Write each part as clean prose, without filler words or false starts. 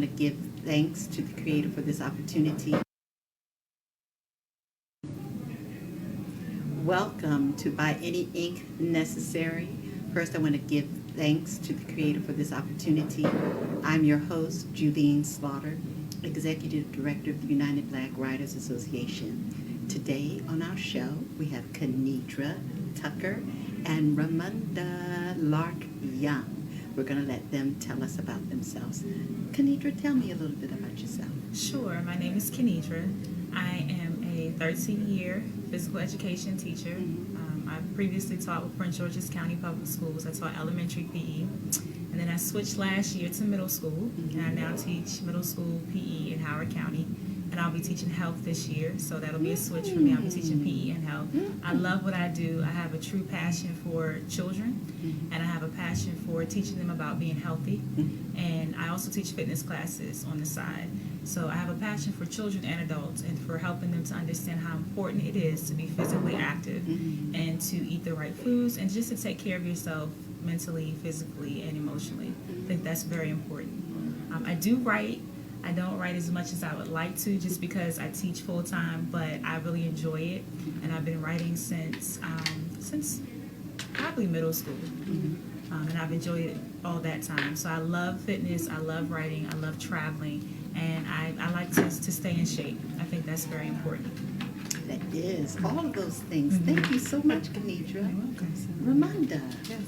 To give thanks to the Creator for this opportunity. Welcome to By Any Ink Necessary. First, I want to give thanks to the Creator for this opportunity. I'm your host, Julienne Slaughter, Executive Director of the United Black Writers Association. Today on our show, we have Kennedra Tucker and Ramunda Lark Young. We're going to let them tell us about themselves. Kennedra, tell me a little bit about yourself. Sure. My name is Kennedra. I am a 13-year physical education teacher. I previously taught with Prince George's County Public Schools. I taught elementary PE. And then I switched last year to middle school. And I now teach middle school PE in Howard County. And I'll be teaching health this year, so that'll be a switch for me. I'll be teaching PE and health. I love what I do. I have a true passion for children, and I have a passion for teaching them about being healthy. And I also teach fitness classes on the side. So I have a passion for children and adults and for helping them to understand how important it is to be physically active and to eat the right foods and just to take care of yourself mentally, physically, and emotionally. I think that's very important. I do write. I don't write as much as I would like to just because I teach full-time, but I really enjoy it. And I've been writing since probably middle school. And I've enjoyed it all that time. So I love fitness, I love writing, I love traveling, and I like to stay in shape. I think that's very important. That is, all of those things. Thank you so much, Kennedra. You're welcome. Ramunda. Yes.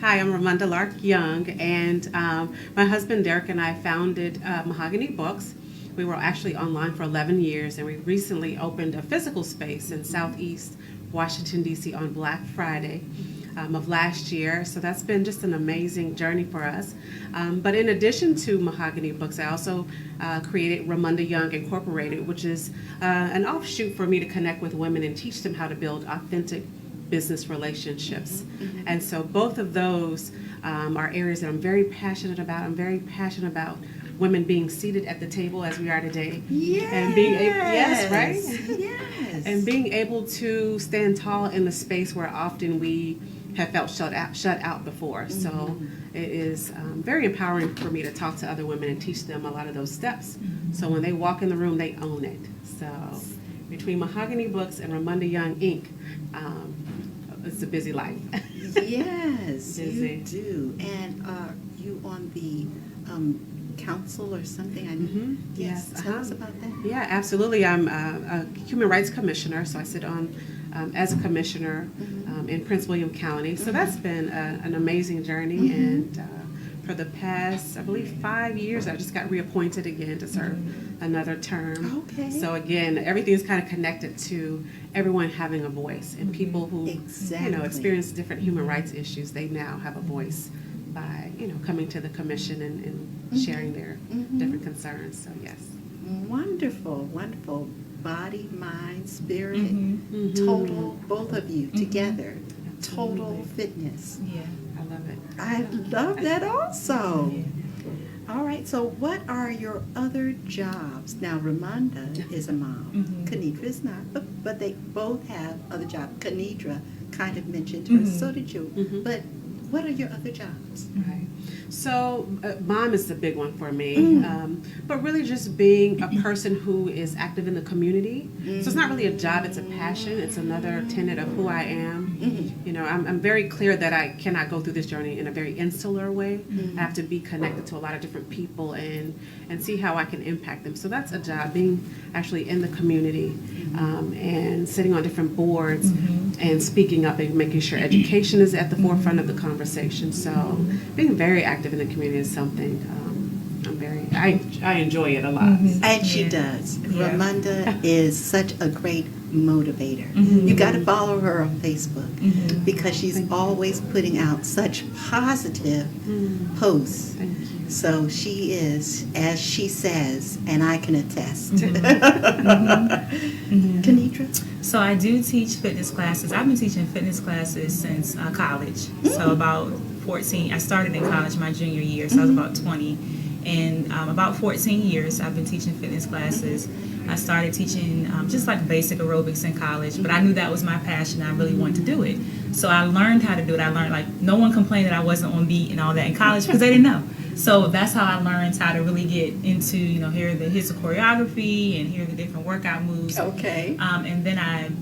Hi, I'm Ramunda Lark Young, and my husband Derek and I founded Mahogany Books. We were actually online for 11 years, and we recently opened a physical space in Southeast Washington, D.C. on Black Friday of last year. So that's been just an amazing journey for us. But in addition to Mahogany Books, I also created Ramunda Young Incorporated, which is an offshoot for me to connect with women and teach them how to build authentic business relationships. And so both of those are areas that I'm very passionate about. I'm very passionate about women being seated at the table as we are today. Yes. And being able, yes, right? Yes. And being able to stand tall in the space where often we have felt shut out before. So it is very empowering for me to talk to other women and teach them a lot of those steps. So when they walk in the room, they own it. So between Mahogany Books and Ramunda Young Inc., it's a busy life. Yes, Busy. you do. And are you on the council or something? Yes. Tell us about that. Yeah, absolutely. I'm a human rights commissioner, so I sit on as a commissioner in Prince William County. So that's been an amazing journey. And for the past, I believe, 5 years, I just got reappointed again to serve another term. Okay. So again, everything is kind of connected to everyone having a voice, and people who experience different human rights issues, they now have a voice by coming to the commission and sharing their different concerns. So yes. Wonderful, wonderful. Body, mind, spirit, total, both of you together. Total fitness. Yeah. I love it. I love that also. All right, so what are your other jobs? Now, Ramunda is a mom. Kennedra is not, but they both have other jobs. Kennedra kind of mentioned her, so did you. But what are your other jobs? Right. So mom is the big one for me, but really just being a person who is active in the community. So it's not really a job, it's a passion. It's another tenet of who I am. I'm very clear that I cannot go through this journey in a very insular way. I have to be connected to a lot of different people and see how I can impact them. So that's a job, being actually in the community and sitting on different boards and speaking up and making sure education is at the forefront of the conversation. So being very active in the community is something I enjoy it a lot. And she does. Ramunda is such a great motivator. You got to follow her on Facebook because she's always putting out such positive posts. So she is, as she says, and I can attest. Kennedra? So I do teach fitness classes. I've been teaching fitness classes since college. So about 14, I started in college my junior year, so I was about 20. And about 14 years I've been teaching fitness classes. I started teaching just like basic aerobics in college, but I knew that was my passion. I really wanted to do it. So I learned how to do it. I learned, like, no one complained that I wasn't on beat and all that in college because they didn't know. So that's how I learned how to really get into, here's the choreography and here are the different workout moves. Okay. And then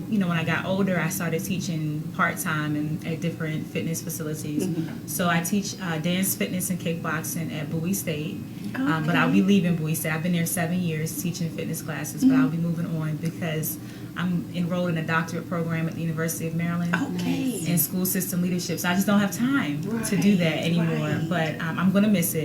when I got older, I started teaching part-time at different fitness facilities. So I teach dance, fitness, and kickboxing at Bowie State. But I'll be leaving Bowie State. I've been there 7 years teaching fitness classes, but I'll be moving on because I'm enrolled in a doctorate program at the University of Maryland in school system leadership. So I just don't have time to do that anymore. But I'm going to miss it.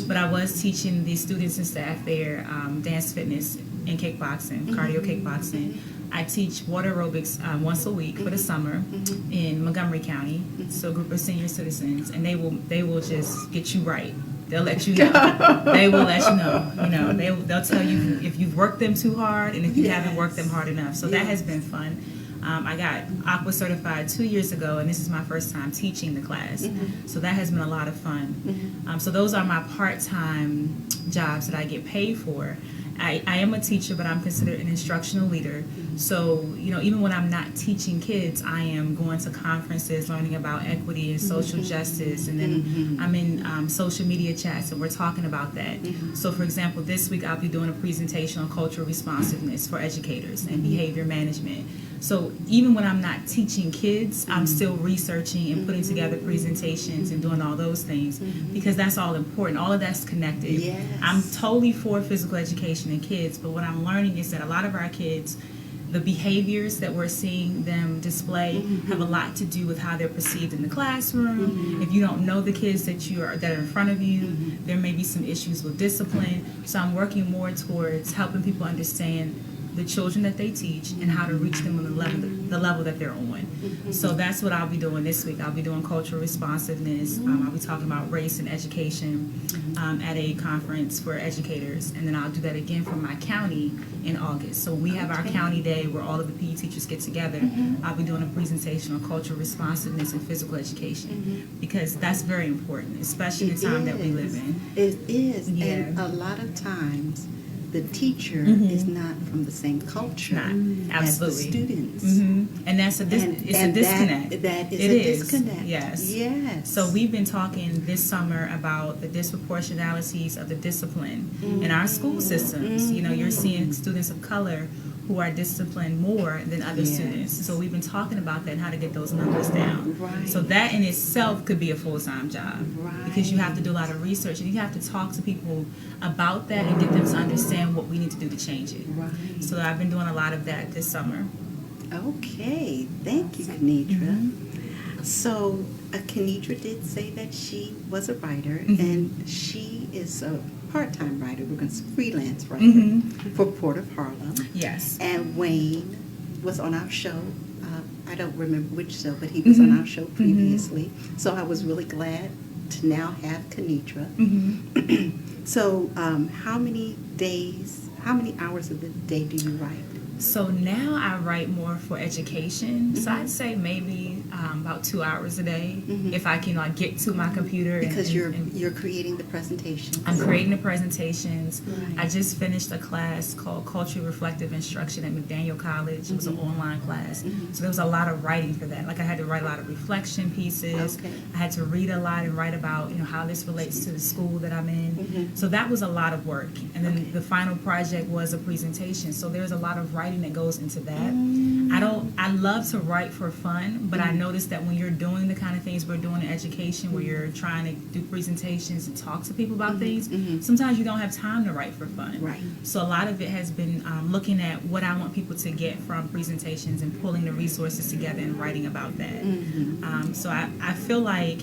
But I was teaching the students and staff there dance, fitness, and kickboxing, cardio kickboxing. I teach water aerobics once a week for the summer in Montgomery County. So a group of senior citizens, and they will just get you right. They'll let you know. They will let you know. They'll tell you if you've worked them too hard and if you haven't worked them hard enough. So that has been fun. I got Aqua certified 2 years ago, and this is my first time teaching the class. So that has been a lot of fun. So those are my part-time jobs that I get paid for. I am a teacher, but I'm considered an instructional leader. So, even when I'm not teaching kids, I am going to conferences, learning about equity and social justice, and then I'm in social media chats, and we're talking about that. So, for example, this week I'll be doing a presentation on cultural responsiveness for educators and behavior management. So even when I'm not teaching kids, I'm still researching and putting together presentations and doing all those things because that's all important. All of that's connected. Yes. I'm totally for physical education in kids, but what I'm learning is that a lot of our kids, the behaviors that we're seeing them display have a lot to do with how they're perceived in the classroom. If you don't know the kids that are in front of you, there may be some issues with discipline. So I'm working more towards helping people understand the children that they teach and how to reach them on the level that they're on. So that's what I'll be doing this week. I'll be doing cultural responsiveness. I'll be talking about race and education at a conference for educators. And then I'll do that again for my county in August. So we have our county day where all of the PE teachers get together. I'll be doing a presentation on cultural responsiveness and physical education because that's very important, especially the time that we live in. It is. Yeah. And a lot of times, the teacher is not from the same culture as the students. And that's a disconnect. That is it a is. disconnect. Yes. So we've been talking this summer about the disproportionalities of the discipline in our school systems. You're seeing students of color who are disciplined more than other students. So we've been talking about that and how to get those numbers down. Right. So that in itself could be a full-time job because you have to do a lot of research and you have to talk to people about that and get them to understand what we need to do to change it. Right. So I've been doing a lot of that this summer. Okay. Thank you, Kennedra. So Kennedra did say that she was a writer, and she is a part-time writer. We're going to freelance writer for Port of Harlem. Yes. And Wayne was on our show. I don't remember which show, but he was on our show previously. So I was really glad to now have Kennedra. So how many hours of the day do you write? So now I write more for education. So I'd say maybe about 2 hours a day if I can get to my computer. Because you're creating the presentations. I'm creating the presentations. Right. I just finished a class called Culturally Reflective Instruction at McDaniel College. It was an online class. So there was a lot of writing for that. Like I had to write a lot of reflection pieces. Okay. I had to read a lot and write about how this relates to the school that I'm in. So that was a lot of work. And then the final project was a presentation. So there's a lot of writing that goes into that. I love to write for fun, but I noticed that when you're doing the kind of things we're doing in education, where you're trying to do presentations and talk to people about things, sometimes you don't have time to write for fun. Right. So a lot of it has been looking at what I want people to get from presentations and pulling the resources together and writing about that. So I feel like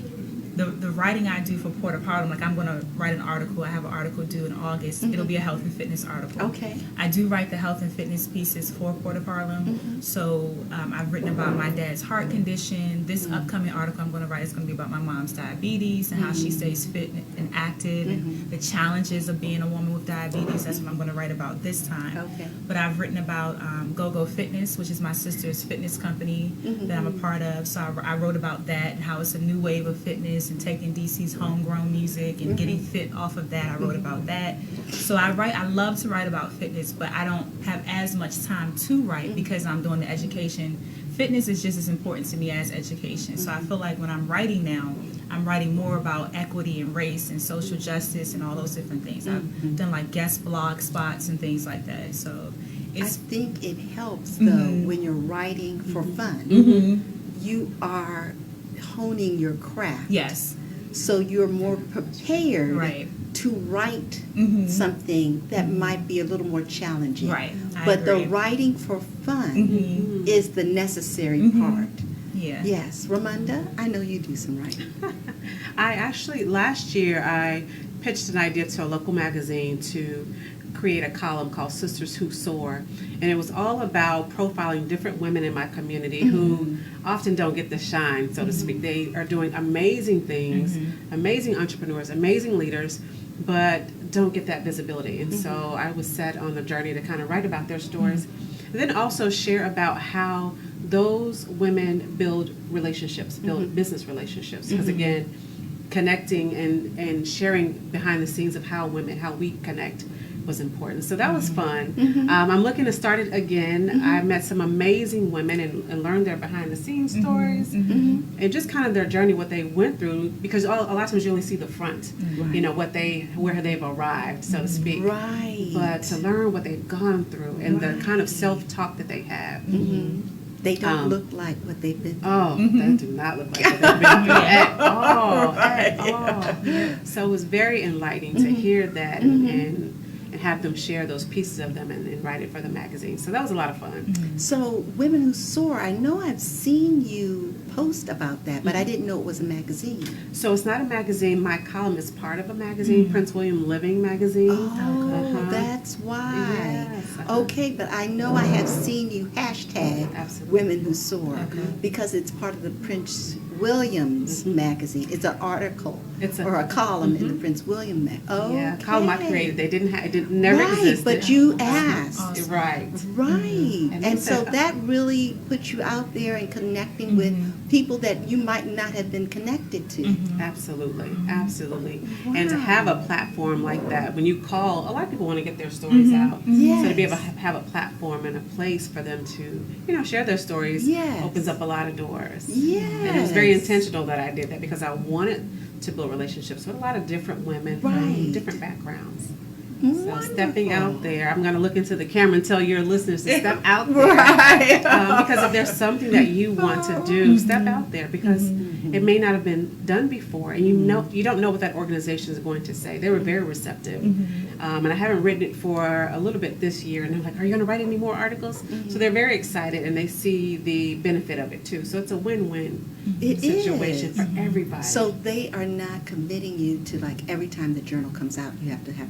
the writing I do for Port of Harlem, like I'm going to write an article. I have an article due in August. It'll be a health and fitness article. Okay. I do write the health and fitness pieces for Port of Harlem. So I've written about my dad's heart condition. This upcoming article I'm going to write is going to be about my mom's diabetes and how she stays fit and active and the challenges of being a woman with diabetes. That's what I'm going to write about this time. Okay. But I've written about Go-Go Fitness, which is my sister's fitness company that I'm a part of. So I wrote about that and how it's a new wave of fitness and taking DC's homegrown music and getting fit off of that. I wrote about that. So I love to write about fitness, but I don't have as much time to write because I'm doing the education. Fitness is just as important to me as education. So I feel like when I'm writing now, I'm writing more about equity and race and social justice and all those different things. I've done like guest blog spots and things like that. So I it's think it helps though when you're writing for fun. You are honing your craft. yes, So you're more prepared right, to write something that might be a little more challenging. right. I But agree. the writing for fun is the necessary part. Yeah. Yes. Ramunda, I know you do some writing. I actually, last year, I pitched an idea to a local magazine to create a column called Sisters Who Soar. And it was all about profiling different women in my community who often don't get the shine, so to speak. They are doing amazing things, amazing entrepreneurs, amazing leaders, but don't get that visibility. And so I was set on the journey to kind of write about their stories. And then also share about how those women build relationships, build business relationships. Because again, connecting and sharing behind the scenes of how we connect was important. So that was fun. I'm looking to start it again. I met some amazing women and learned their behind the scenes stories and just kind of their journey, what they went through, because a lot of times you only see the front, you know, where they've arrived, so to speak. Right. But to learn what they've gone through and the kind of self-talk that they have. They don't look like what they've been through. Oh, they do not look like what they've been through at all. So it was very enlightening to hear that and have them share those pieces of them and write it for the magazine. So that was a lot of fun. So Women Who Soar, I know I've seen you post about that, but I didn't know it was a magazine. So it's not a magazine. My column is part of a magazine, Prince William Living magazine. Oh, that's why. Yes. Okay, but I know I have seen you hashtag Absolutely. Women Who Soar because it's part of the Prince Williams magazine. It's an article or a column in the Prince William magazine. Oh, Yeah, column I created. They didn't have, it never existed. But you asked. Awesome. Right. Right. And And they so said- that really puts you out there and connecting with people that you might not have been connected to. Absolutely, absolutely. And to have a platform like that, when you call, a lot of people want to get their stories out. Yes. So to be able to have a platform and a place for them to, you know, share their stories Yes. opens up a lot of doors. Yes. And it was very intentional that I did that because I wanted to build relationships with a lot of different women Right. from different backgrounds. So stepping out Wonderful. there, I'm going to look into the camera and tell your listeners to step out there. Right. Because if there's something that you want to do, step out there because it may not have been done before, and you don't know what that organization is going to say. They were very receptive, and I haven't written it for a little bit this year, and they're like, "Are you going to write any more articles?" So they're very excited, and they see the benefit of it too. So it's a win-win It situation is. for everybody. So they are not committing you to like every time the journal comes out, you have to have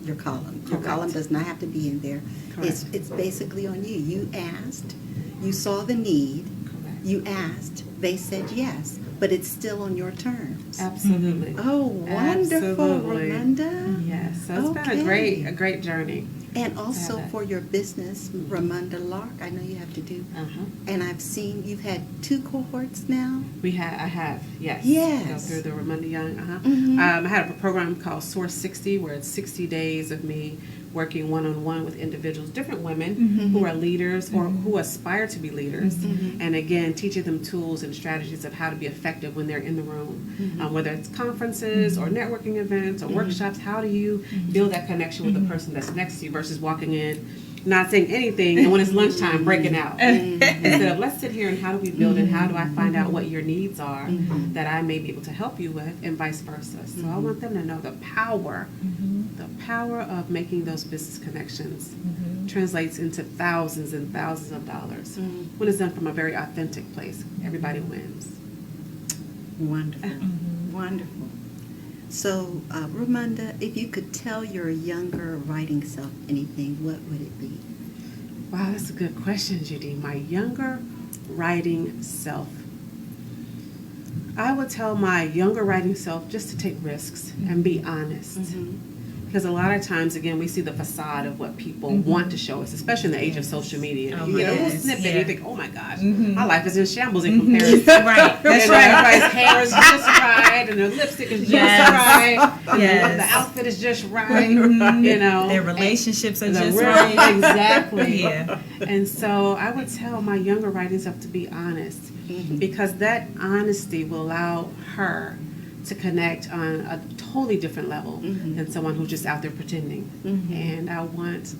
your column. Your Correct. column does not have to be in there. Correct. It's basically on you. You asked, you saw the need, Correct. you asked, they said yes, but it's still on your terms. Absolutely. Oh, wonderful, Absolutely. Ramunda. Yes. So it's been Okay. a great journey. And also that. for your business, Ramunda Lark, I know you have to do. And I've seen you've had 2 cohorts now. I have, yes. Yes. Go through the Ramunda Young, Mhm. I had a program called Source 60, where it's 60 days of me working one-on-one with individuals, different women who are leaders or who aspire to be leaders, and again, teaching them tools and strategies of how to be effective when they're in the room, whether it's conferences or networking events or workshops. How do you build that connection with the person that's next to you versus walking in, not saying anything, and when it's lunchtime, breaking out. Instead of, let's sit here and how do we build and how do I find out what your needs are that I may be able to help you with, and vice versa. So I want them to know the power of making those business connections translates into thousands and thousands of dollars. When it's done from a very authentic place, everybody wins. Wonderful, wonderful. So, Ramunda, if you could tell your younger writing self anything, what would it be? Wow, that's a good question, Judy. My younger writing self. I would tell my younger writing self just to take risks and be honest. Because a lot of times, again, we see the facade of what people want to show us, especially in the age of social media. Oh, You get a little yes. snippet and Yeah. you think, oh my gosh, my life is in shambles in comparison. Right. That's And right. everybody's hair is just right, and their lipstick is just Yes. right, and Yes. the outfit is just right, you know. Their relationships are And the just real- right. Exactly. Yeah. And so I would tell my younger writing self to be honest because that honesty will allow her to connect on a totally different level than someone who's just out there pretending. And I want,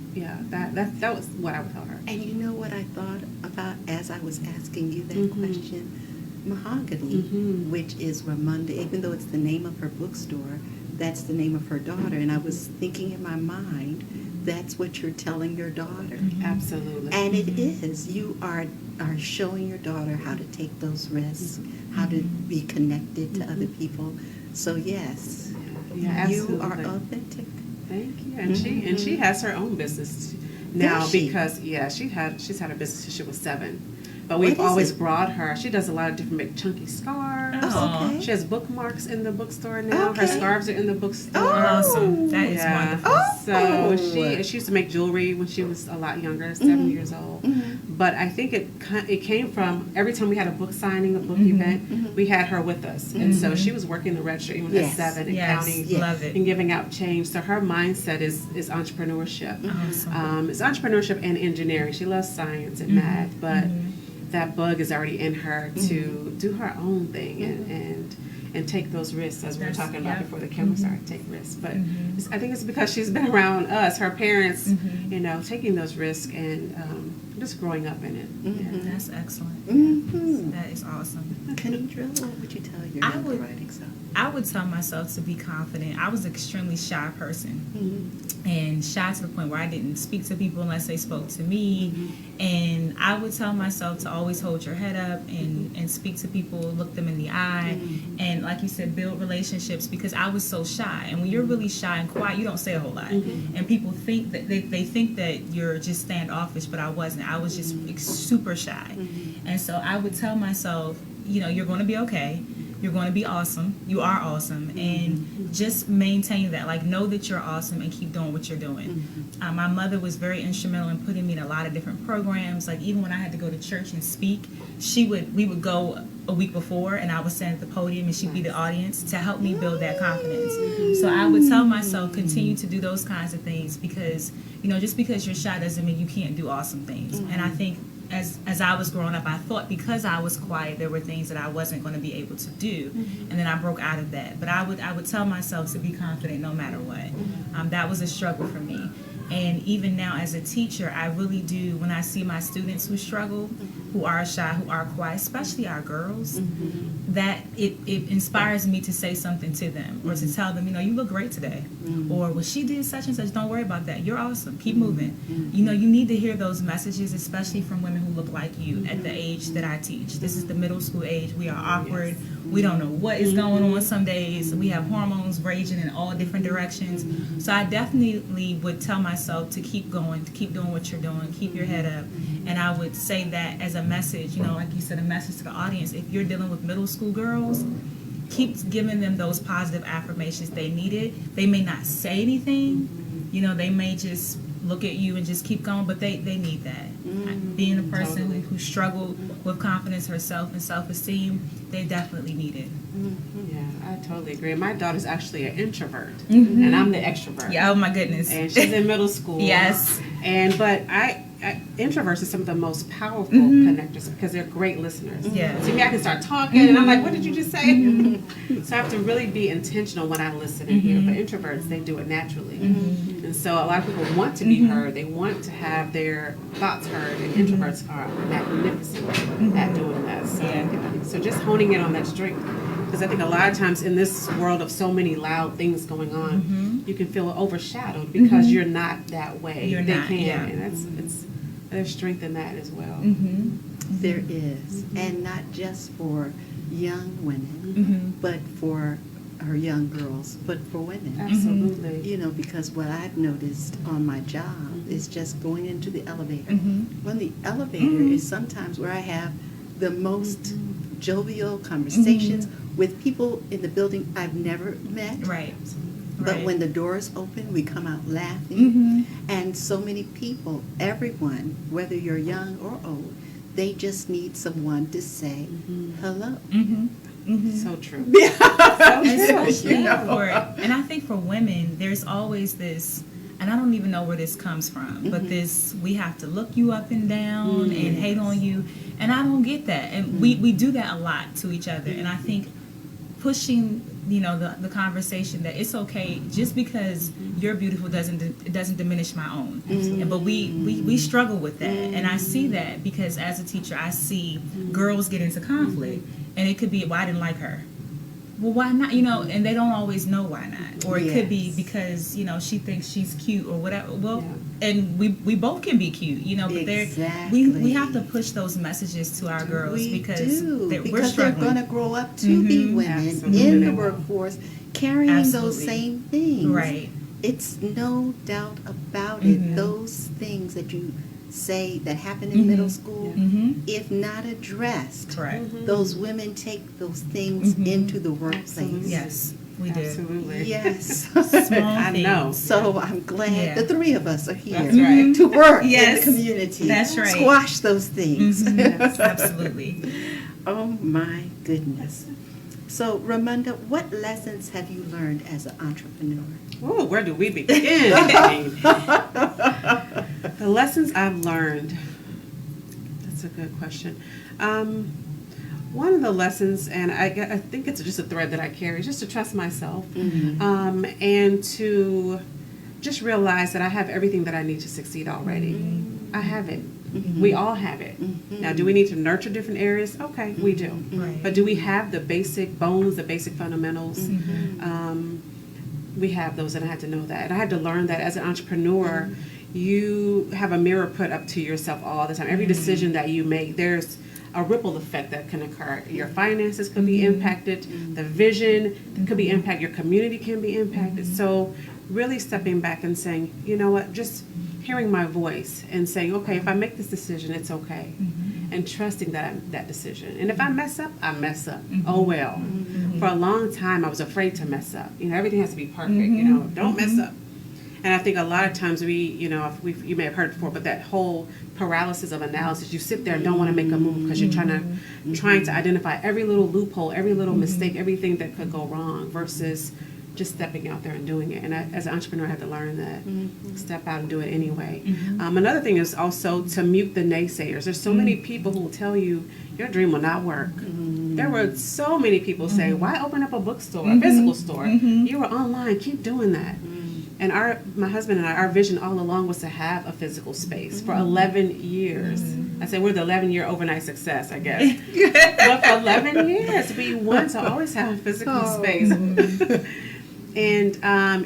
that was what I would tell her. And you know what I thought about as I was asking you that question? Mahogany, which is Ramunda, even though it's the name of her bookstore, that's the name of her daughter. And I was thinking in my mind, that's what you're telling your daughter. Absolutely. And it is. You are showing your daughter how to take those risks, how to be connected to other people. So yes, you are authentic. Thank you. And she has her own business now because she's had her business since she was 7. But we've always brought her. She does a lot of different big chunky scarves. Oh, okay. She has bookmarks in the bookstore now. Okay. Her scarves are in the bookstore. Awesome. That is wonderful. So she used to make jewelry when she was a lot younger, 7 years old. But I think it came from every time we had a book signing, a book event, we had her with us. And so she was working the register even at 7 and counting and giving out change. So her mindset is entrepreneurship. Awesome. It's entrepreneurship and engineering. She loves science and math, but that bug is already in her to do her own thing and take those risks, as we were talking about before the camera started, take risks. But I think it's because she's been around us, her parents, taking those risks and just growing up in it. That's excellent. That is awesome. Kennedra, what would you tell your younger writing self? I would tell myself to be confident. I was an extremely shy person. And shy to the point where I didn't speak to people unless they spoke to me. And I would tell myself to always hold your head up and speak to people, look them in the eye, and like you said, build relationships, because I was so shy. And when you're really shy and quiet, you don't say a whole lot. And people think that they think that you're just standoffish, but I wasn't. I was just super shy. And so I would tell myself, you're going to be okay. You're going to be awesome. You are awesome. And just maintain that. Like, know that you're awesome and keep doing what you're doing. My mother was very instrumental in putting me in a lot of different programs. Like, even when I had to go to church and speak, we would go a week before, and I would stand at the podium and she'd be the audience to help me build that confidence. So I would tell myself, continue to do those kinds of things, because, just because you're shy doesn't mean you can't do awesome things. And I think as I was growing up, I thought because I was quiet, there were things that I wasn't going to be able to do, and then I broke out of that. But I would tell myself to be confident no matter what. That was a struggle for me. And even now as a teacher, I really do, when I see my students who struggle, who are shy, who are quiet, especially our girls, that it inspires me to say something to them, or to tell them, you look great today. Or, well, she did such and such, don't worry about that. You're awesome. Keep moving. You need to hear those messages, especially from women who look like you at the age that I teach. This is the middle school age. We are awkward. We don't know what is going on some days. We have hormones raging in all different directions. So I definitely would tell myself to keep going, to keep doing what you're doing, keep your head up. And I would say that as a message, like you said, a message to the audience. If you're dealing with middle school girls, keep giving them those positive affirmations they needed. They may not say anything, they may just look at you and just keep going, but they need that. Being a person who struggled with confidence herself and self-esteem, they definitely need it. Yeah, I totally agree. My daughter's actually an introvert, and I'm the extrovert. Yeah, oh my goodness. And she's in middle school. Yes. But introverts are some of the most powerful connectors because they're great listeners. Yeah. So I can start talking, and I'm like, what did you just say? So I have to really be intentional when I listen and hear. But introverts, they do it naturally. And so a lot of people want to be heard. They want to have their thoughts heard, and introverts are magnificent at doing that. So just honing in on that strength. Because I think a lot of times in this world of so many loud things going on, you can feel overshadowed because you're not that way. They can, and there's strength in that as well. There is, and not just for young women, but for her young girls, but for women. Absolutely. Because what I've noticed on my job is just going into the elevator. When the elevator is sometimes where I have the most jovial conversations with people in the building I've never met. Right. But when the doors open, we come out laughing. And so many people, everyone, whether you're young or old, they just need someone to say hello. So true. And I think for women, there's always this and I don't even know where this comes from, but this, we have to look you up and down and hate on you, and I don't get that. And we do that a lot to each other, and I think pushing, the conversation that it's okay just because you're beautiful doesn't diminish my own. But we struggle with that, and I see that because as a teacher I see girls get into conflict, and it could be, well, I didn't like her. Well, why not? And they don't always know why not. Or it could be because, she thinks she's cute or whatever. Well, and we both can be cute, but we have to push those messages to our girls because we're struggling. They're going to grow up to be women in the workforce carrying those same things. Right. It's no doubt about it. Those things that you say that happen in middle school, if not addressed, those women take those things into the workplace. Yes, we do. Absolutely. Yes. I know. So I'm glad the three of us are here That's right. to work in Yes. the community. That's right. Squash those things. Yes, absolutely. Oh my goodness. So Ramunda, what lessons have you learned as an entrepreneur? Oh, where do we begin? The lessons I've learned. That's a good question. One of the lessons, and I think it's just a thread that I carry, is just to trust myself, and to just realize that I have everything that I need to succeed already. I have it. We all have it. Now, do we need to nurture different areas? Okay, we do. Right. But do we have the basic bones, the basic fundamentals? We have those, and I had to know that. And I had to learn that as an entrepreneur, you have a mirror put up to yourself all the time. Every decision that you make, there's a ripple effect that can occur. Your finances could be impacted. The vision could be impacted. Your community can be impacted. So really stepping back and saying, you know what, just hearing my voice and saying, okay, if I make this decision, it's okay. And trusting that decision. And if I mess up, I mess up. Oh well. For a long time, I was afraid to mess up. Everything has to be perfect. Don't mess up. And I think a lot of times you may have heard it before, but that whole paralysis of analysis, you sit there and don't want to make a move because you're trying to identify every little loophole, every little mistake, everything that could go wrong, versus just stepping out there and doing it. And as an entrepreneur, I had to learn that. Step out and do it anyway. Another thing is also to mute the naysayers. There's so many people who will tell you your dream will not work. There were so many people saying, why open up a bookstore, a physical store? You were online, keep doing that. And my husband and I, our vision all along was to have a physical space for 11 years. I said we're the 11-year overnight success, I guess. But for 11 years, we want to always have a physical space. And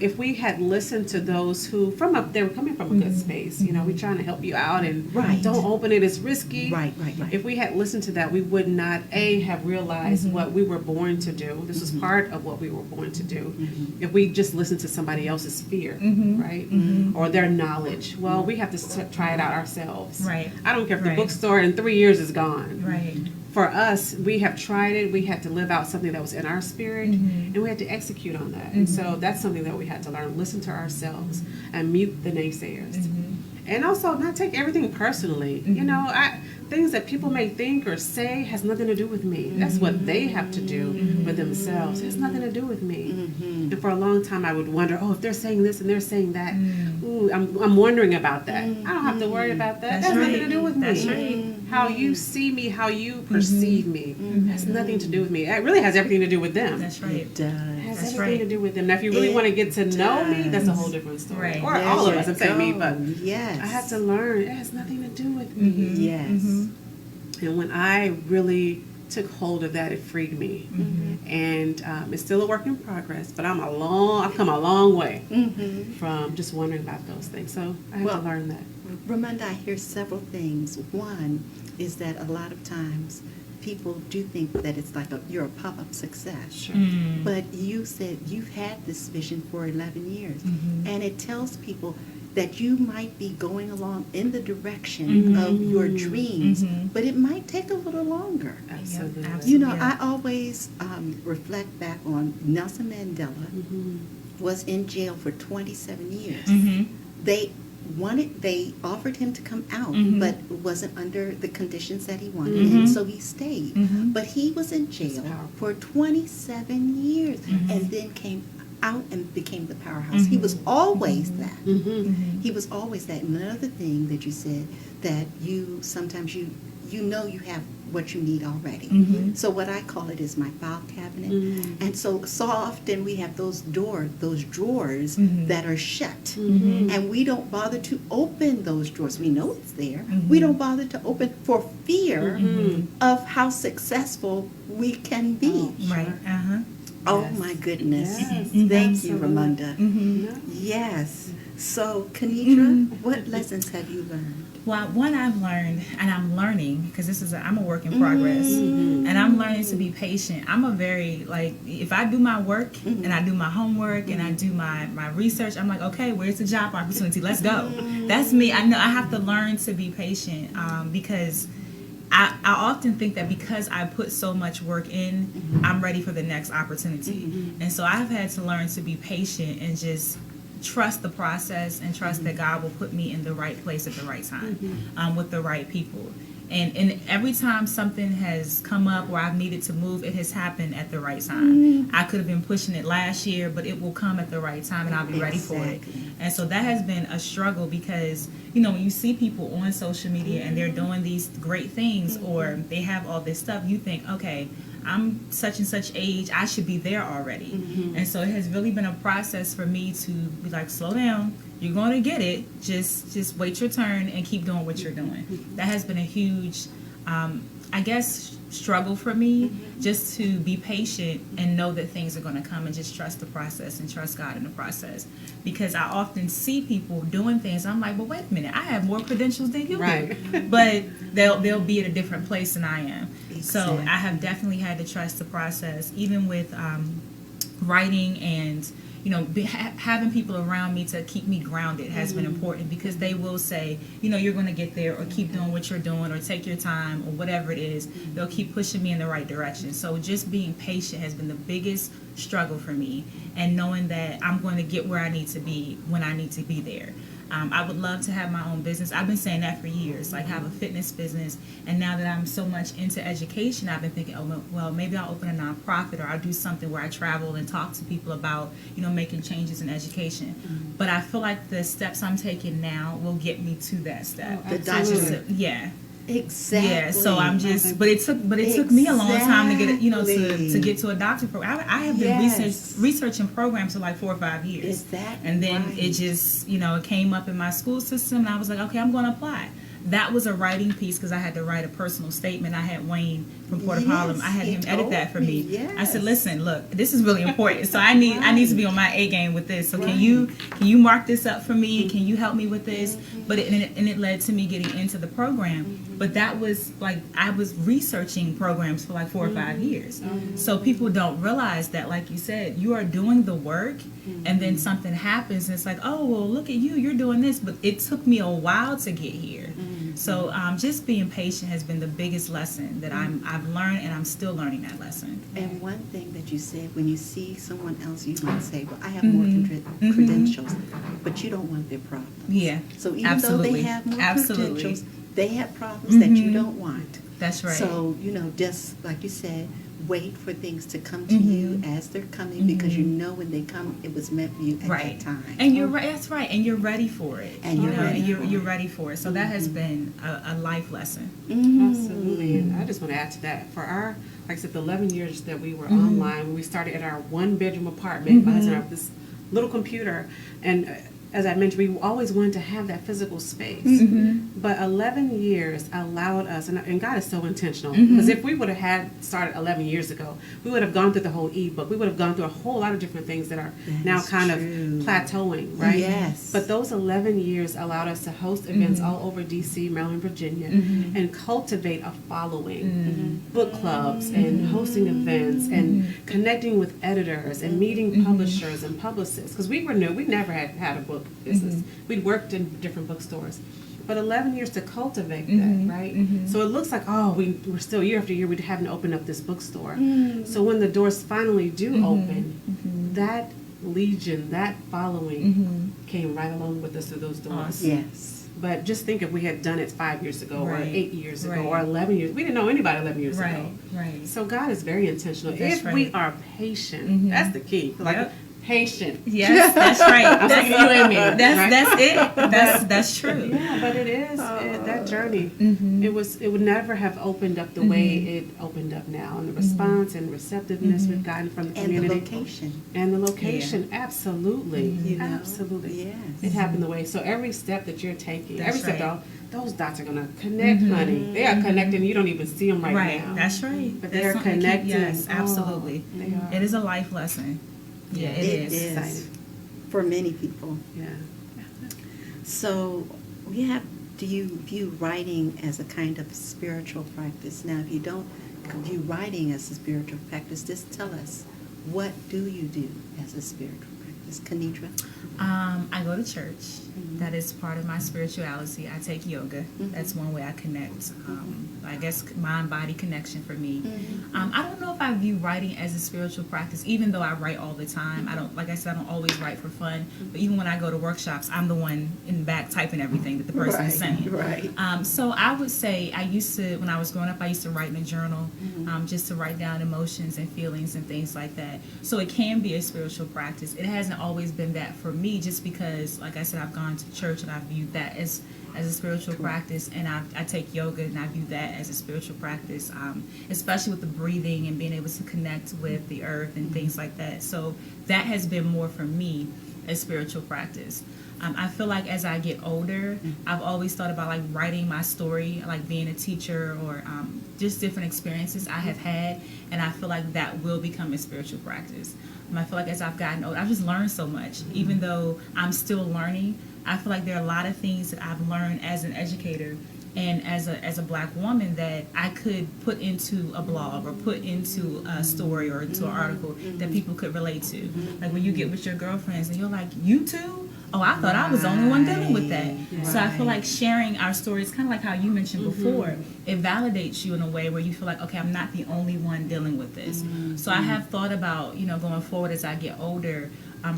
if we had listened to those who they were coming from a good space, we're trying to help you out and don't open it, it's risky. Right. If we had listened to that, we would not have realized what we were born to do. This was part of what we were born to do. If we just listened to somebody else's fear, right, or their knowledge, well, we have to try it out ourselves. Right. I don't care if the bookstore in 3 years is gone. Right. For us, we have tried it. We had to live out something that was in our spirit, and we had to execute on that. And so that's something that we had to learn. Listen to ourselves and mute the naysayers. And also not take everything personally. Things that people may think or say has nothing to do with me. That's what they have to do with themselves. It has nothing to do with me. And for a long time, I would wonder, if they're saying this and they're saying that, ooh, I'm wondering about that. I don't have to worry about that. That has nothing to do with me. That's right. How you see me, how you perceive me, has nothing to do with me. It really has everything to do with them. That's right. It does. It has everything to do with them. Now, if you really want to get to know me, that's a whole different story. Right. Or all of us, I'm saying me, but yes. I had to learn. It has nothing to do with me. Yes. And when I really took hold of that, it freed me. And it's still a work in progress, but I've come a long way from just wondering about those things. So I had to learn that. Ramunda, I hear several things. One is that a lot of times people do think that it's like you're a pop-up success. Sure. But you said you've had this vision for 11 years. And it tells people that you might be going along in the direction of your dreams, but it might take a little longer. Absolutely. Absolutely. I always reflect back on Nelson Mandela was in jail for 27 years. They offered him to come out, but it wasn't under the conditions that he wanted, and so he stayed. But he was in jail for 27 years, and then came out and became the powerhouse. He was always that. He was always that. And another thing that you said, that you sometimes you know you have what you need already. So what I call it is my file cabinet. And so often we have those drawers that are shut. And we don't bother to open those drawers. We know it's there. We don't bother to open for fear of how successful we can be. Right. Oh Yes. my goodness. Yes, Thank you, absolutely. Ramunda. Yes. So, Kennedra, what lessons have you learned? Well, one I've learned, and I'm learning, because I'm a work in progress, and I'm learning to be patient. I'm a very, if I do my work, and I do my homework, and I do my research, I'm like, okay, where's the job opportunity? Let's go. That's me. I know I have to learn to be patient, because I often think that because I put so much work in, I'm ready for the next opportunity. And so I've had to learn to be patient and just trust the process and trust that God will put me in the right place at the right time, with the right people. And every time something has come up where I've needed to move, it has happened at the right time. I could have been pushing it last year, but it will come at the right time and I'll be ready for it. And so that has been a struggle because, when you see people on social media and they're doing these great things or they have all this stuff, you think, okay, I'm such and such age, I should be there already. And so it has really been a process for me to be like, slow down, you're going to get it, just wait your turn and keep doing what you're doing. That has been a huge, I guess, struggle for me, just to be patient and know that things are going to come and just trust the process and trust God in the process. Because I often see people doing things, I'm like, well, wait a minute, I have more credentials than you do. But they'll be at a different place than I am. So I have definitely had to trust the process, even with writing and having people around me to keep me grounded has been important, because they will say, you're going to get there, or keep doing what you're doing, or take your time, or whatever it is. They'll keep pushing me in the right direction. So just being patient has been the biggest struggle for me, and knowing that I'm going to get where I need to be when I need to be there. I would love to have my own business. I've been saying that for years, have a fitness business. And now that I'm so much into education, I've been thinking, well, maybe I'll open a nonprofit, or I'll do something where I travel and talk to people about, making changes in education. But I feel like the steps I'm taking now will get me to that step. Yeah. Exactly. Yeah, so I'm just, but it took me a long time to get, to get to a doctorate program. I have been researching programs for 4 or 5 years. And then it just, it came up in my school system, and I was like, okay, I'm going to apply. That was a writing piece, because I had to write a personal statement. I had Wayne from Port of Harlem. I had him edit that for me. I said, listen, look, this is really important. So I need to be on my A game with this. So can you mark this up for me? Can you help me with this? But it led to me getting into the program. But that was I was researching programs for 4 or 5 years. So people don't realize that, like you said, you are doing the work, and then something happens, and it's like, oh, well, look at you, you're doing this. But it took me a while to get here. So just being patient has been the biggest lesson that I've learned, and I'm still learning that lesson. And one thing that you said, when you see someone else, you might say, well, I have more credentials, but you don't want their problems. Yeah. So even though they have more credentials, they have problems that you don't want. That's right. So, just like you said, wait for things to come to you as they're coming, because when they come, it was meant for you at that time. And you're right. That's right. And you're ready for it. And you're ready for it. So that has been a life lesson. Absolutely. And I just want to add to that. For our, like I said, the 11 years that we were online, when we started at our 1-bedroom apartment, my husband had this little computer, and as I mentioned, we always wanted to have that physical space. But 11 years allowed us, and God is so intentional, because if we would have had started 11 years ago, we would have gone through the whole e-book. We would have gone through a whole lot of different things that are now kind of plateauing, right? Yes. But those 11 years allowed us to host events all over D.C., Maryland, Virginia, and cultivate a following, book clubs, and hosting events, and connecting with editors, and meeting publishers and publicists. Because we were new. We never had a book business. We'd worked in different bookstores. But 11 years to cultivate that, right? So it looks like, we're still year after year, we haven't opened up this bookstore. So when the doors finally do open, that legion, that following came right along with us through those doors. Awesome. Yes. But just think if we had done it 5 years ago, or 8 years ago, or 11 years. We didn't know anybody 11 years ago. Right. So God is very intentional. That's if we are patient, that's the key. patient. Yes, that's right. I'm thinking you and me. That's it. That's true. Yeah, but it is that journey. It would never have opened up the way it opened up now, and the response and receptiveness we've gotten from the And the community location. and the location. Absolutely, You know? absolutely. Yes. It happened the way. So every step that you're taking, That's every step, right. those dots are gonna connect, honey. They are connecting. You don't even see them right now. That's right. But That's they're something to keep- connecting. Yes, absolutely. They are. It is a life lesson. Yeah, it It is. is. Exciting. For many people. Yeah. So, do you view writing as a kind of spiritual practice? Now, if you don't view writing as a spiritual practice, just tell us, what do you do as a spiritual practice? Kennedra? I go to church. That is part of my spirituality. I take yoga. That's one way I connect. I guess mind-body connection for me. I don't know if I view writing as a spiritual practice, even though I write all the time. I don't, like I said, I don't always write for fun. But even when I go to workshops, I'm the one in the back typing everything that the person is saying. Right. So I would say I used to, when I was growing up, I used to write in a journal, just to write down emotions and feelings and things like that. So it can be a spiritual practice. It hasn't always been that for me, just because, like I said, I've gone to church and I viewed that as a spiritual practice, and I take yoga and I view that as a spiritual practice, especially with the breathing and being able to connect with the earth and things like that. So that has been more for me a spiritual practice. I feel like as I get older, I've always thought about like writing my story, like being a teacher or just different experiences I have had, and I feel like that will become a spiritual practice. I feel like as I've gotten older, I've just learned so much. Even though I'm still learning, I feel like there are a lot of things that I've learned as an educator and as a black woman that I could put into a blog or put into a story or into an article that people could relate to. Like when you get with your girlfriends and you're like, you too? Oh, I thought I was the only one dealing with that. Right. So I feel like sharing our stories, kind of like how you mentioned before, it validates you in a way where you feel like, okay, I'm not the only one dealing with this. So I have thought about, going forward as I get older,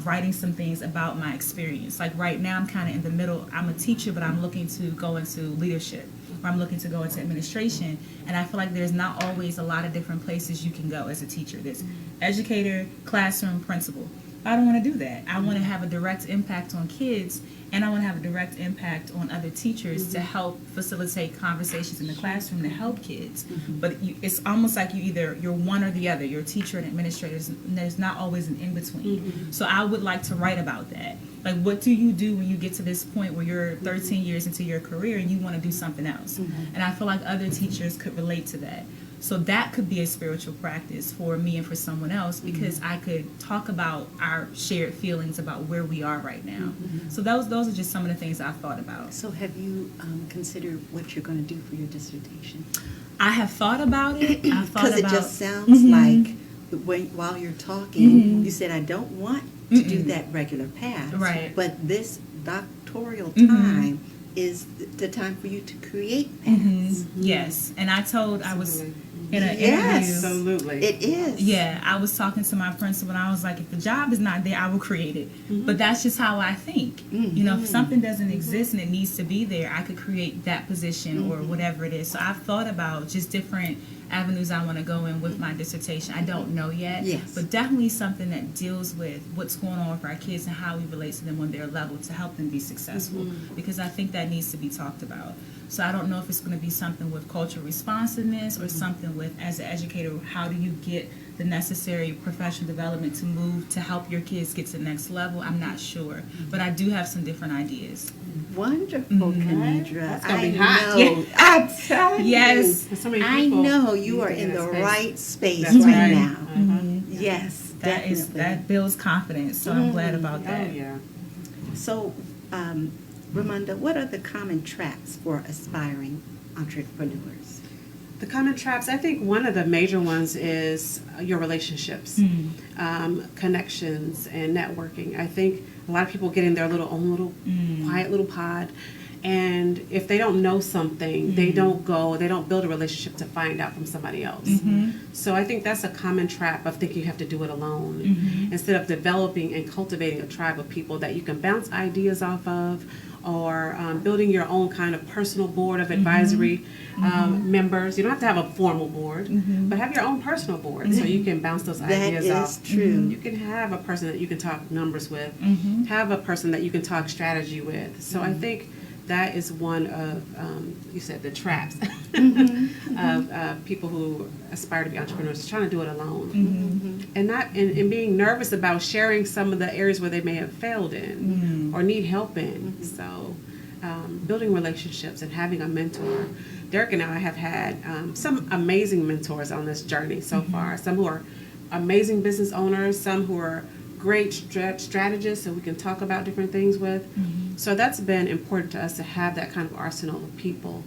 writing some things about my experience. Like right now, I'm kind of in the middle. I'm a teacher, but I'm looking to go into leadership, or I'm looking to go into administration. And I feel like there's not always a lot of different places you can go as a teacher. There's educator, classroom, principal. I don't want to do that. I want to have a direct impact on kids, and I want to have a direct impact on other teachers to help facilitate conversations in the classroom to help kids. But it's almost like you're one or the other. You're a teacher and administrator, and there's not always an in-between. So I would like to write about that. Like, what do you do when you get to this point where you're 13 years into your career and you want to do something else? And I feel like other teachers could relate to that. So that could be a spiritual practice for me and for someone else, because I could talk about our shared feelings about where we are right now. So those are just some of the things I've thought about. So have you considered what you're going to do for your dissertation? I have thought about it. I've thought Because about it just sounds like while you're talking, you said, I don't want to do that regular path. Right. But this doctoral time is the time for you to create paths. Yes, and I was in an Yes. interview. Absolutely. It is. Yeah, I was talking to my principal and I was like, if the job is not there, I will create it. But that's just how I think. If something doesn't exist and it needs to be there, I could create that position or whatever it is. So I've thought about just different avenues I want to go in with my dissertation. I don't know yet, Yes. but definitely something that deals with what's going on with our kids and how we relate to them on their level to help them be successful, because I think that needs to be talked about. So I don't know if it's going to be something with cultural responsiveness or something with, as an educator, how do you get the necessary professional development to move to help your kids get to the next level? I'm not sure, but I do have some different ideas. Wonderful, Kennedra. That's gonna I be hot. know. I'm telling Yes. There's so many I people know you are need to in get the that space. right space That's right right. now. Yes, definitely. That builds confidence, so I'm glad about that. Oh, yeah. So, Ramunda, what are the common traps for aspiring entrepreneurs? The common traps, I think one of the major ones is your relationships, connections, and networking. I think a lot of people get in their own little quiet little pod, and if they don't know something, they don't build a relationship to find out from somebody else. So I think that's a common trap of thinking you have to do it alone, instead of developing and cultivating a tribe of people that you can bounce ideas off of, or building your own kind of personal board of advisory members. You don't have to have a formal board, but have your own personal board so you can bounce those ideas off. That is true. You can have a person that you can talk numbers with, have a person that you can talk strategy with. So I think that is one of, you said, the traps of people who aspire to be entrepreneurs, trying to do it alone. And being nervous about sharing some of the areas where they may have failed in or need help in. So building relationships and having a mentor. Derek and I have had some amazing mentors on this journey so far. Some who are amazing business owners, some who are great strategists that we can talk about different things with. So that's been important to us, to have that kind of arsenal of people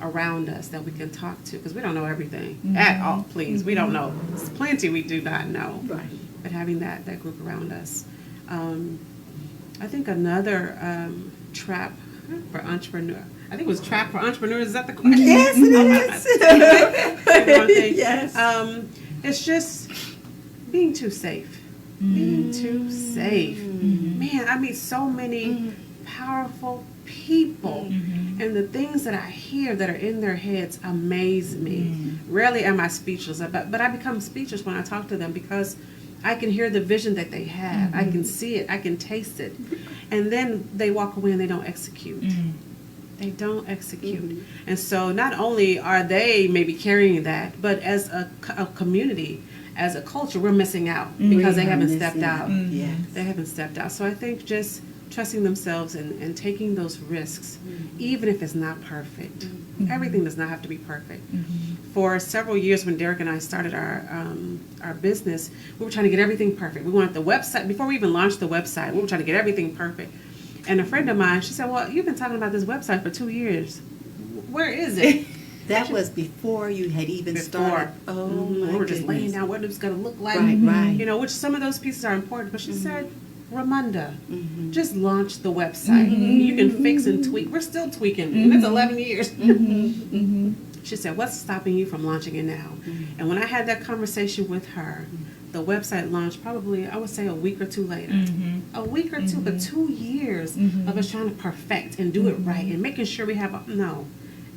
around us that we can talk to, because we don't know everything at all. Please, we don't know. There's plenty we do not know. Right. But having that group around us. I think another trap for entrepreneur. I think it was trap for entrepreneurs. Is that the question? Yes, it is. Yes. It's just being too safe. Being too safe. Man, I meet so many powerful people, and the things that I hear that are in their heads amaze me. Rarely am I speechless, but I become speechless when I talk to them, because I can hear the vision that they have. I can see it. I can taste it. And then they walk away and they don't execute. They don't execute. And so not only are they maybe carrying that, but as a community, as a culture, we're missing out because they haven't stepped out. Yes. They haven't stepped out. So I think just trusting themselves and taking those risks, even if it's not perfect. Everything does not have to be perfect. For several years, when Derek and I started our business, we were trying to get everything perfect. We wanted the website, before we even launched the website, we were trying to get everything perfect. And a friend of mine, she said, well, you've been talking about this website for 2 years. Where is it? That was before you had even started. Oh, my We were just goodness. laying down what it was going to look like. Right. You know, which some of those pieces are important. But she said, Ramunda, just launch the website. You can fix and tweak. We're still tweaking. And it's 11 years. She said, what's stopping you from launching it now? And when I had that conversation with her, the website launched probably, I would say, a week or two later. A week or two, but 2 years of us trying to perfect and do it right and making sure we have,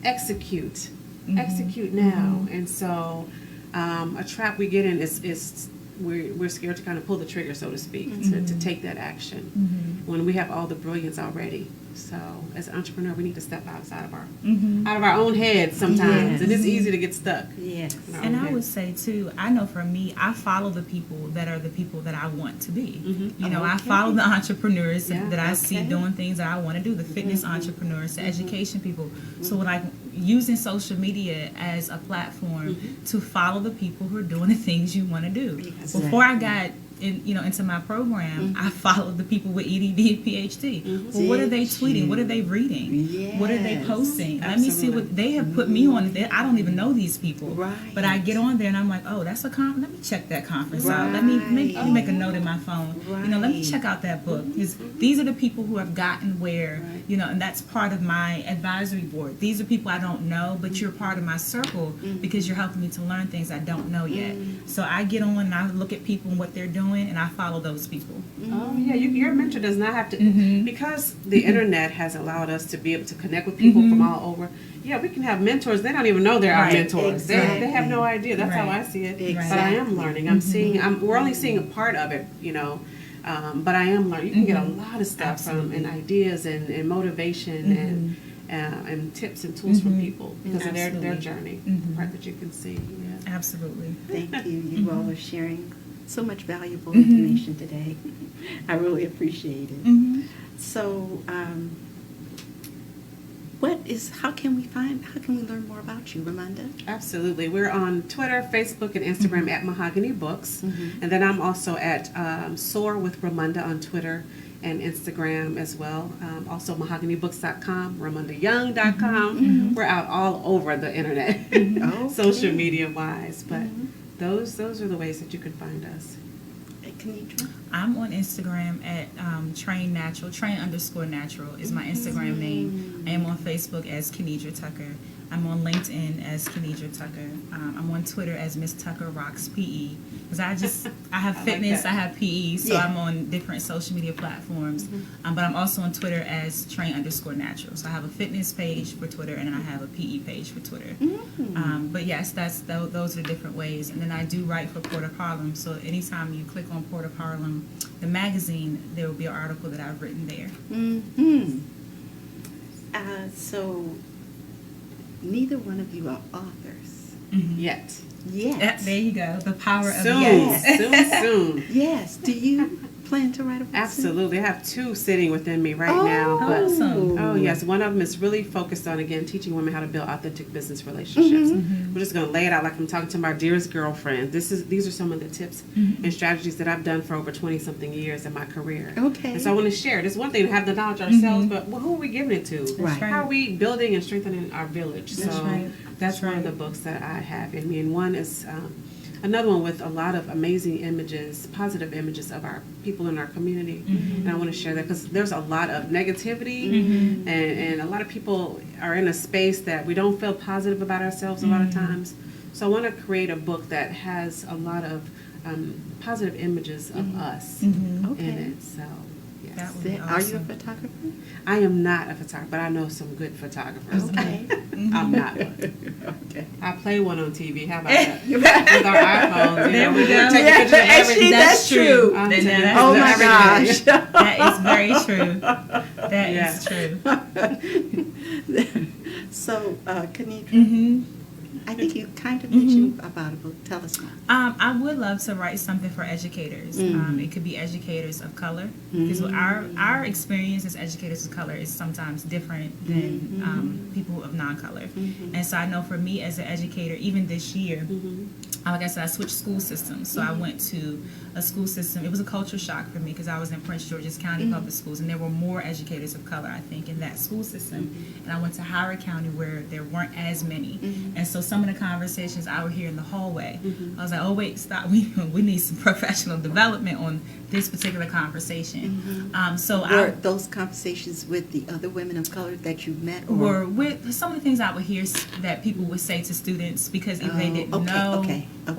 execute. Execute now. And so a trap we get in is we're scared to kind of pull the trigger, so to speak, to take that action when we have all the brilliance already. So as an entrepreneur, we need to step outside of our own heads sometimes. Yes. And it's easy to get stuck. Yes. in our And own I heads. would say too, I know for me, I follow the people that are the people that I want to be. You know, I Okay. follow the entrepreneurs Yeah, that I see okay. doing things that I want to do, the fitness entrepreneurs, the education people. So like using social media as a platform to follow the people who are doing the things you want to do. Exactly. Before I got into my program, I followed the people with EDD and PhD. Well, what are they tweeting? What are they reading? What are they Yes. posting? Let me see what they have put me on. I don't even know these people. Right. But I get on there and I'm like, oh, that's a let me check that conference out. Let me make a note in my phone. You know, let me Right. check out that book. Because these are the people who have gotten where, and that's part of my advisory board. These are people I don't know, but you're part of my circle because you're helping me to learn things I don't know yet. So I get on and I look at people and what they're doing, and I follow those people. Oh yeah, your mentor does not have to, because the internet has allowed us to be able to connect with people from all over. Yeah, we can have mentors. They don't even know they're our Right, mentors. They have no idea. That's how I see it. Exactly. But I am learning. I'm seeing. We're only seeing a part of it, but I am learning. You can get a lot of stuff from and ideas and motivation and tips and tools from people because of their Absolutely. journey, part that you can see. Yeah. Absolutely. Thank you. You all are sharing so much valuable information today. I really appreciate it. So, how can we learn more about you, Ramunda? Absolutely. We're on Twitter, Facebook, and Instagram at Mahogany Books. And then I'm also at Soar with Ramunda on Twitter and Instagram as well. Also mahoganybooks.com, ramundayoung.com. We're out all over the internet, social media wise. But those are the ways that you can find us. Kennedra? I'm on Instagram at train_natural is my Instagram name. I am on Facebook as Kennedra Tucker. I'm on LinkedIn as Kennedra Tucker. I'm on Twitter as Miss Tucker Rocks PE. Because I have fitness, that. I have PE, so Yeah. I'm on different social media platforms. But I'm also on Twitter as train_natural. So I have a fitness page for Twitter, and then I have a PE page for Twitter. But yes, those are different ways. And then I do write for Port of Harlem. So anytime you click on Port of Harlem, the magazine, there will be an article that I've written there. So neither one of you are authors Yet. yet. There you go. The power of Soon. yes. Soon. Yes. Do you plan to write a book soon? Absolutely. I have 2 sitting within me right now. But Awesome. oh yes, one of them is really focused on, again, teaching women how to build authentic business relationships. We're just going to lay it out like I'm talking to my dearest girlfriend. These are some of the tips and strategies that I've done for over 20-something years in my career. Okay. And so I want to share. It's one thing to have the knowledge ourselves, but who are we giving it to? Right. How are we building and strengthening our village? That's so right. that's one of the books that I have in me. And one is another one with a lot of amazing images, positive images of our people in our community. And I want to share that because there's a lot of negativity and a lot of people are in a space that we don't feel positive about ourselves a lot of times. So I want to create a book that has a lot of positive images of us Okay. in it. So yes. That would be Are you a awesome. photographer? I am not a photographer, but I know some good photographers. Okay. I'm not one. Okay. I play one on TV. How about that? With our iPhones. There we we're go. taking Yeah, pictures of actually, everything. that's true. I'm Then taking that's- Oh pictures my of everything. gosh. That is very true. That Yeah. is true. So, Kennedra, I think you kind of mentioned about a book. Tell us more. I would love to write something for educators. It could be educators of color, because our experience as educators of color is sometimes different than people of non-color. And so I know for me as an educator, even this year, like I said, I switched school systems. So I went to a school system. It was a culture shock for me because I was in Prince George's County Public Schools, and there were more educators of color, I think, in that school system. And I went to Howard County where there weren't as many. And so some of the conversations I would hear in the hallway, I was like, oh, wait, stop. We need some professional development on this particular conversation. Were those conversations with the other women of color that you met? Or? Were with some of the things I would hear that people would say to students because either they didn't know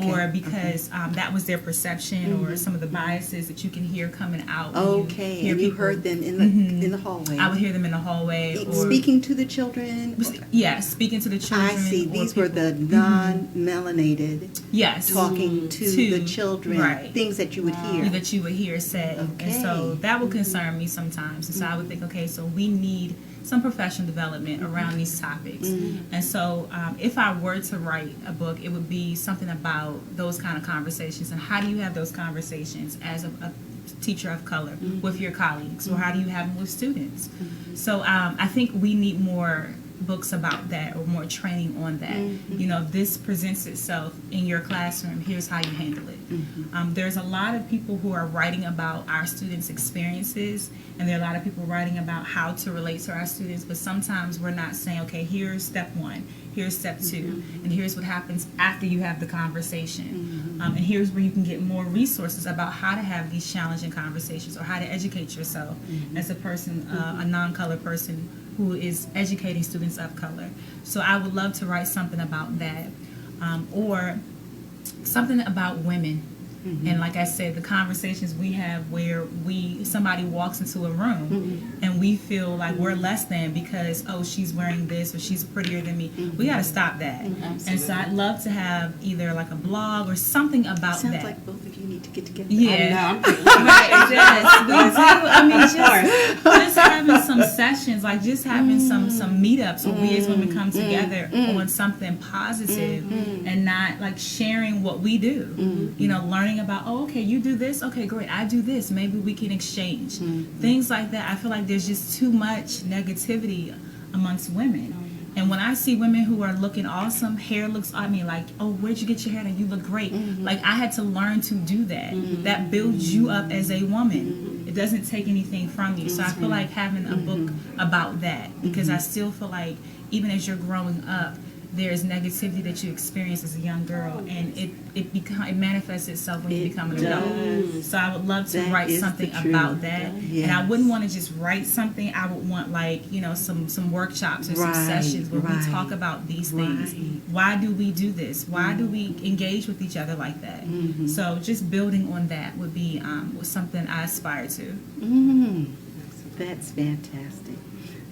or because that was their perception or some of the biases that you can hear coming out. Okay, hear and you people. heard them in the hallway. I would hear them in the hallway. Or, Speaking to the children? yeah, speaking to the children. I see. or These people. were the non-melanated Yes. talking to the children, right. things that you would hear. That you would hear said. Okay. And so that would concern me sometimes. And so I would think, okay, so we need some professional development around these topics. And so if I were to write a book, it would be something about those kind of conversations. And how do you have those conversations as a teacher of color with your colleagues? Or how do you have them with students? So I think we need more books about that or more training on that. You know, this presents itself in your classroom. Here's how you handle it. There's a lot of people who are writing about our students' experiences, and there are a lot of people writing about how to relate to our students, but sometimes we're not saying, okay, here's step 1, here's step 2, and here's what happens after you have the conversation. And here's where you can get more resources about how to have these challenging conversations or how to educate yourself as a person, a non-colored person who is educating students of color. So I would love to write something about that, or something about women. And like I said, the conversations we have where somebody walks into a room and we feel like we're less than because, oh, she's wearing this or she's prettier than me. We got to stop that. And so I'd love to have either like a blog or something about Sounds that. like both of you need to get together. Yeah. I know. Right, yes, we do. I mean, just having some sessions, like just having some meetups where we as women come together on something positive and not like sharing what we do. You know, learning about, oh, okay, you do this, okay, great, I do this, maybe we can exchange. Things like that. I feel like there's just too much negativity amongst women. And when I see women who are looking awesome, hair looks, I mean, like, oh, where'd you get your hair done? You look great. Like, I had to learn to do that. That builds you up as a woman. It doesn't take anything from you. So I feel like having a book about that, because I still feel like even as you're growing up, there's negativity that you experience as a young girl, and it manifests itself when you It become an adult. does. So I would love to That write is the something truth. about that, Yes. and I wouldn't want to just write something. I would want some workshops or some Right, sessions where right. we talk about these things. Right. Why do we do this? Why do we engage with each other like that? Mhm. So just building on that would be was something I aspire to. That's fantastic.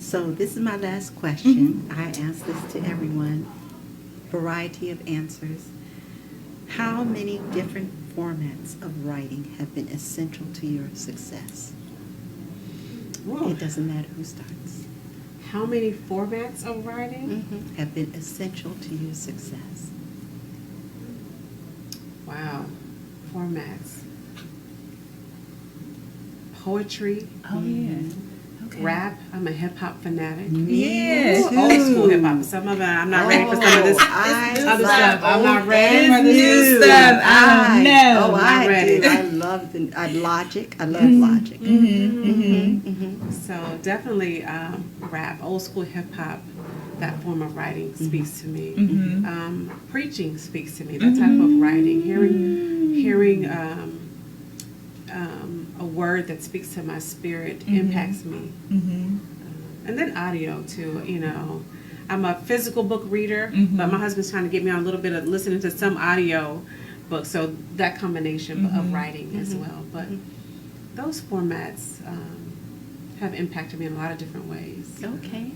So this is my last question. I ask this to everyone. Variety of answers. How many different formats of writing have been essential to your success? Whoa. It doesn't matter who starts. How many formats of writing? Have been essential to your success. Wow. Formats. Poetry, Oh yeah. Okay. rap. I'm a hip hop fanatic. Yeah. Me Old school too. hip hop. Some of it, I'm not ready for some of this I other love stuff. I'm not old ready and for the new new. stuff. I don't know. Oh, I'm I not ready. do. I love Logic. I love Logic. So definitely rap, old school hip hop. That form of writing speaks to me. Preaching speaks to me. That type of writing, hearing a word that speaks to my spirit impacts me. And then audio too. You know, I'm a physical book reader, but my husband's trying to get me on a little bit of listening to some audio books. So that combination of writing as well. But those formats have impacted me in a lot of different ways. Okay.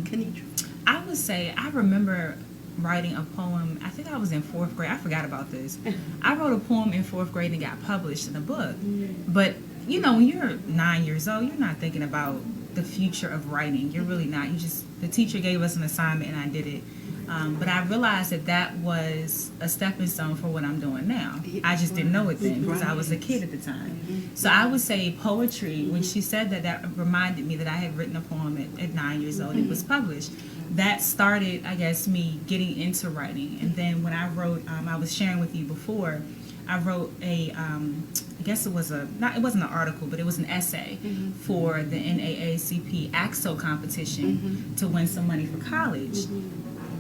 Kennedra. I would say I remember writing a poem. I think I was in 4th grade. I forgot about this. I wrote a poem in 4th grade and it got published in a book. But you know, when you're 9 years old, you're not thinking about the future of writing. You're really not. The teacher gave us an assignment and I did it. But I realized that was a stepping stone for what I'm doing now. I just didn't know it then because I was a kid at the time. So I would say poetry, when she said that reminded me that I had written a poem at 9 years old. It was published. That started, I guess, me getting into writing. And then when I wrote, I was sharing with you before, I wrote I guess it wasn't an article, but it was an essay for the NAACP AXO competition to win some money for college.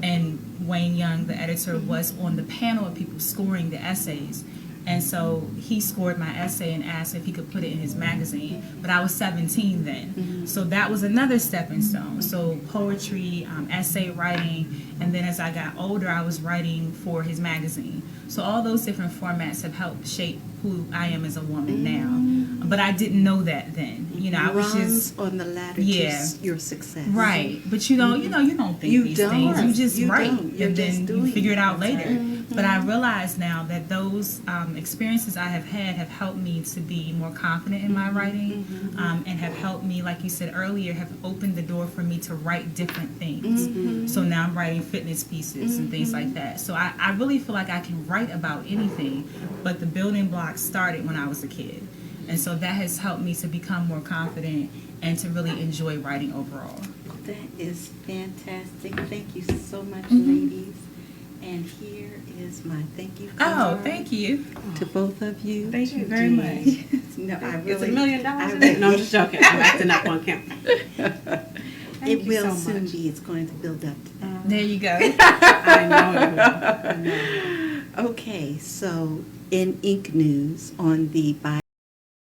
And Wayne Young, the editor, was on the panel of people scoring the essays. And so he scored my essay and asked if he could put it in his magazine. But I was 17 then. So that was another stepping stone. So poetry, essay writing, and then as I got older, I was writing for his magazine. So all those different formats have helped shape who I am as a woman now. But I didn't know that then. You know, I was just on the ladder Yeah. to your success. right. But you don't think You these don't. things. You just You write, don't. You're and just then you doing figure it out it. later. But I realize now that those experiences I have had have helped me to be more confident in my writing, and have helped me, like you said earlier, have opened the door for me to write different things. So now I'm writing fitness pieces and things like that. So I really feel like I can write about anything, but the building blocks started when I was a kid. And so that has helped me to become more confident and to really enjoy writing overall. That is fantastic. Thank you so much, ladies. And here is my thank you Oh, card thank you. to both of you. Thank you very much. No, I It's really, $1 million. I In it. No, I'm really- just joking. I'm acting up on camera. It you will so soon much. be. It's going to build up to that. There you go. I know it will. I know. Okay, so in Ink News on the